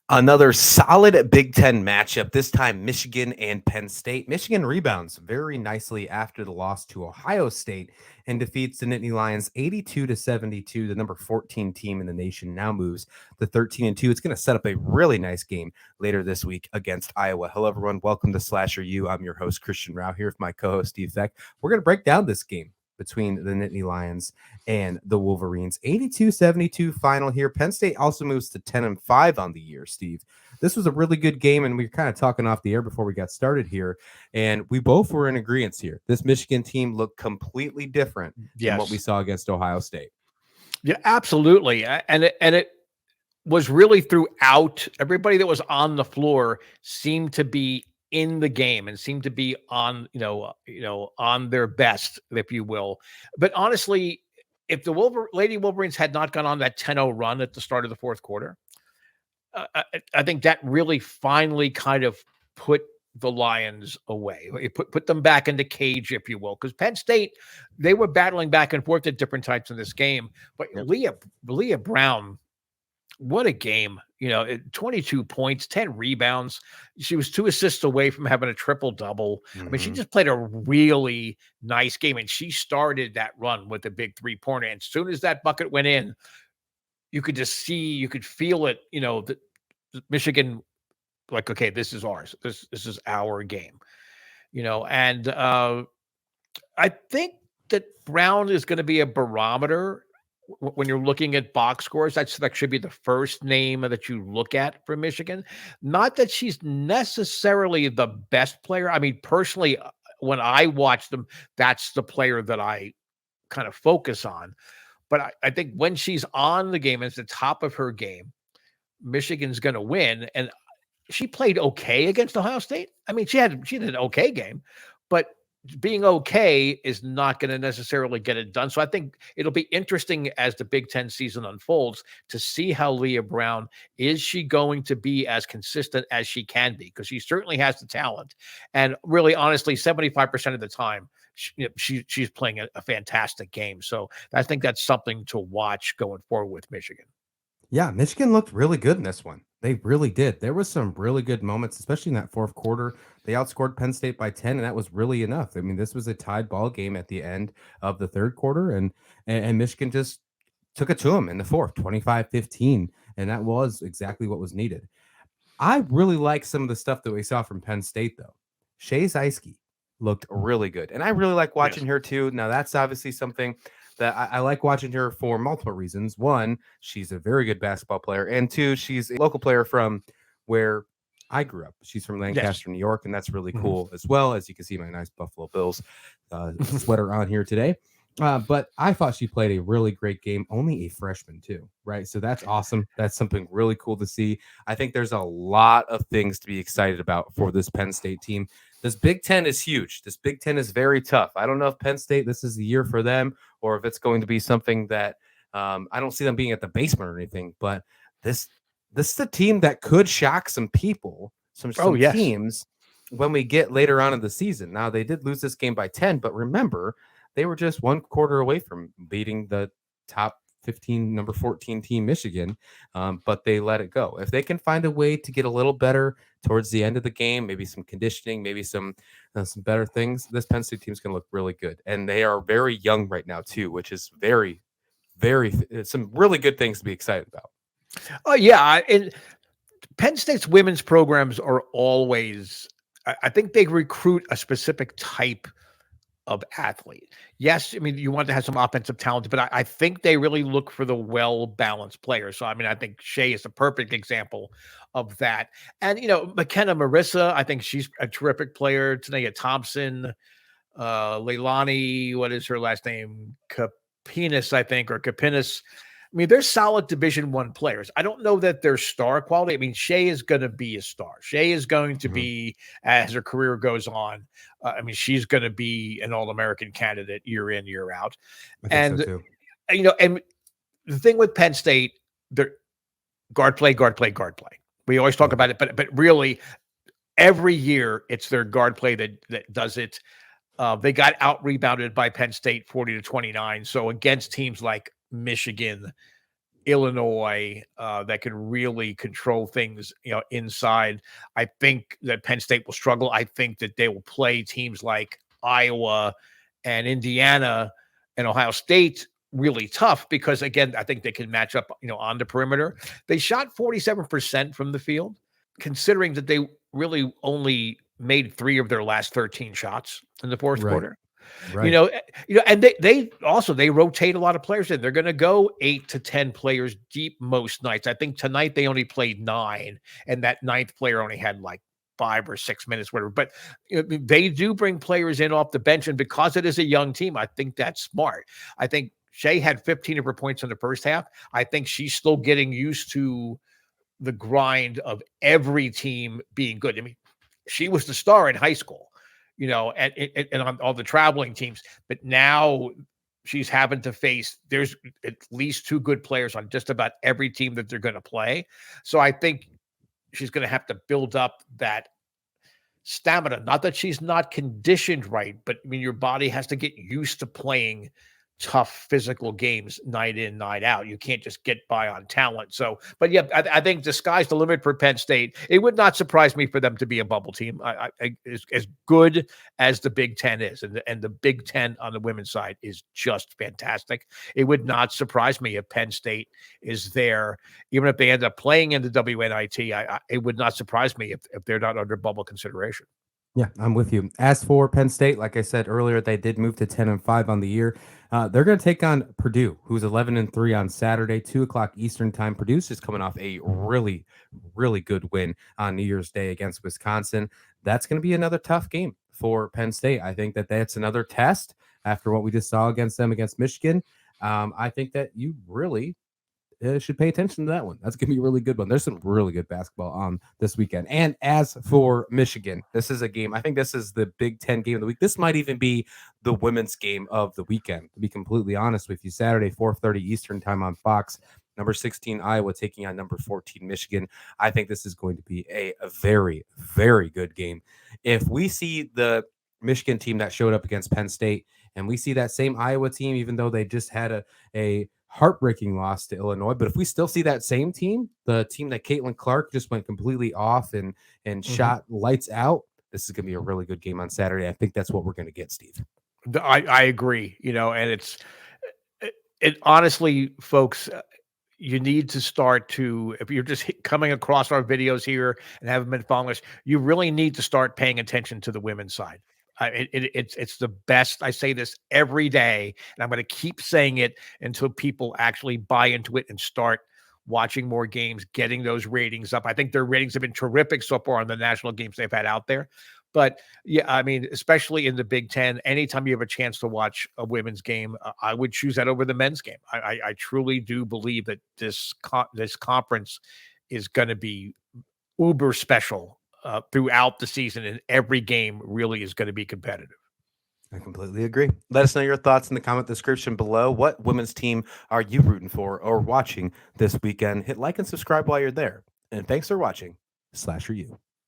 Another solid Big Ten matchup, this time Michigan and Penn State. Michigan rebounds very nicely after the loss to Ohio State and defeats the Nittany Lions 82-72. The number 14 team in the nation now moves to 13-2. It's going to set up a really nice game later this week against Iowa. Hello, everyone. Welcome to Slasher U. I'm your host, Christian Rao, here with my co-host, Steve Feck. We're going to break down this game between the Nittany Lions and the Wolverines. 82-72 final here. Penn State also moves to 10-5 on the year, Steve. This was a really good game, and we were kind of talking off the air before we got started here, and we both were in agreement here. This Michigan team looked completely different than what we saw against Ohio State. Yeah, absolutely. And it was really throughout. Everybody that was on the floor seemed to be in the game and seemed to be on, on their best, if you will. But honestly, if the Lady Wolverines had not gone on that 10-0 run at the start of the fourth quarter, I think that really finally kind of put the Lions away. It put them back in the cage, if you will, because Penn State, they were battling back and forth at different times in this game. But Leah Brown, what a game. 22 points, 10 rebounds. She was 2 assists away from having a triple-double. I mean, she just played a really nice game, and she started that run with a big three-pointer. And as soon as that bucket went in, you could just see, you could feel it, the Michigan, like, okay, this is ours. This is our game, and I think that Brown is going to be a barometer when you're looking at box scores. That should be the first name that you look at for Michigan. Not that she's necessarily the best player. I mean, personally, when I watch them, that's the player that I kind of focus on. But I think when she's on the game, it's the top of her game, Michigan's going to win. And she played okay against Ohio State. I mean, she had an okay game, but being okay is not going to necessarily get it done. So I think it'll be interesting as the Big Ten season unfolds to see how Leah Brown, is she going to be as consistent as she can be? Because she certainly has the talent. And really, honestly, 75% of the time, she's playing a fantastic game. So I think that's something to watch going forward with Michigan. Yeah, Michigan looked really good in this one. They really did. There was some really good moments, especially in that fourth quarter. They outscored Penn State by 10, and that was really enough. I mean, this was a tied ball game at the end of the third quarter, and Michigan just took it to them in the fourth, 25-15, and that was exactly what was needed. I really like some of the stuff that we saw from Penn State, though. Shea Zeiske looked really good, and I really like watching her, too. Now, that's obviously something that I like watching her for multiple reasons. One, she's a very good basketball player, and two, she's a local player from where I grew up. She's from Lancaster, New York, and that's really cool as well. As you can see, my nice Buffalo Bills sweater on here today. But I thought she played a really great game, only a freshman too, right? So that's awesome. That's something really cool to see. I think there's a lot of things to be excited about for this Penn State team. This Big Ten is huge. This Big Ten is very tough. I don't know if Penn State, this is the year for them, or if it's going to be something that I don't see them being at the basement or anything. But this is a team that could shock some people, some teams when we get later on in the season. Now, they did lose this game by 10, but remember, they were just one quarter away from beating the top 15, number 14 team, Michigan, but they let it go. If they can find a way to get a little better towards the end of the game, maybe some conditioning, maybe some better things, this Penn State team is going to look really good. And they are very young right now, too, which is very, very, some really good things to be excited about. Oh, yeah. And Penn State's women's programs are always, I think they recruit a specific type of athlete. Yes, I mean, you want to have some offensive talent, but I think they really look for the well-balanced players. So, I mean, I think Shea is a perfect example of that. And, McKenna Marissa, I think she's a terrific player. Tanea Thompson, Leilani, what is her last name? Kapinas, I think, or Kapinas. I mean, they're solid Division I players. I don't know that they're star quality. I mean, Shea is going to be a star. Shea is going to be, as her career goes on, I mean, she's going to be an All-American candidate year in, year out. And, so and the thing with Penn State, they're guard play. We always talk about it, but really every year it's their guard play that does it. They got out-rebounded by Penn State 40-29. So against teams like Michigan, Illinois that can really control things, inside. I think that Penn State will struggle. I think that they will play teams like Iowa and Indiana and Ohio State really tough because again, I think they can match up, on the perimeter. They shot 47% from the field, considering that they really only made 3 of their last 13 shots in the fourth Right. quarter. Right. And they also they rotate a lot of players in. They're going to go 8 to 10 players deep most nights. I think tonight they only played 9, and that ninth player only had like 5 or 6 minutes, whatever. But they do bring players in off the bench, and because it is a young team, I think that's smart. I think Shea had 15 of her points in the first half. I think she's still getting used to the grind of every team being good. I mean, she was the star in high school, and on all the traveling teams, but now she's having to face there's at least 2 good players on just about every team that they're going to play. So I think she's going to have to build up that stamina. Not that she's not conditioned right, but I mean, your body has to get used to playing tough physical games night in, night out. You can't just get by on talent. So, but yeah, I think the sky's the limit for Penn State. It would not surprise me for them to be a bubble team. As good as the Big Ten is, and the Big Ten on the women's side is just fantastic. It would not surprise me if Penn State is there, even if they end up playing in the WNIT. It would not surprise me if they're not under bubble consideration. Yeah, I'm with you. As for Penn State, like I said earlier, they did move to 10-5 on the year. They're going to take on Purdue, who's 11-3 on Saturday, 2 o'clock Eastern time. Purdue's just coming off a really, really good win on New Year's Day against Wisconsin. That's going to be another tough game for Penn State. I think that that's another test after what we just saw against them against Michigan. I think that you really should pay attention to that one. That's going to be a really good one. There's some really good basketball on this weekend. And as for Michigan, this is a game. I think this is the Big Ten game of the week. This might even be the women's game of the weekend, to be completely honest with you. Saturday, 4:30 Eastern time on Fox. Number 16 Iowa taking on number 14 Michigan. I think this is going to be a very, very good game. If we see the Michigan team that showed up against Penn State, and we see that same Iowa team, even though they just had a heartbreaking loss to Illinois. But if we still see that same team, the team that Caitlin Clark just went completely off and shot lights out, this is going to be a really good game on Saturday. I think that's what we're going to get, Steve. I agree, and it honestly, folks, you need to start to, if you're just coming across our videos here and haven't been following us, you really need to start paying attention to the women's side. It's the best. I say this every day, and I'm going to keep saying it until people actually buy into it and start watching more games, getting those ratings up. I think their ratings have been terrific so far on the national games they've had out there. But yeah, I mean, especially in the Big Ten, anytime you have a chance to watch a women's game, I would choose that over the men's game. I truly do believe that this conference is going to be uber special throughout the season, and every game really is going to be competitive. I completely agree. Let us know your thoughts in the comment description below. What women's team are you rooting for or watching this weekend? Hit like and subscribe while you're there. And thanks for watching Slasher U.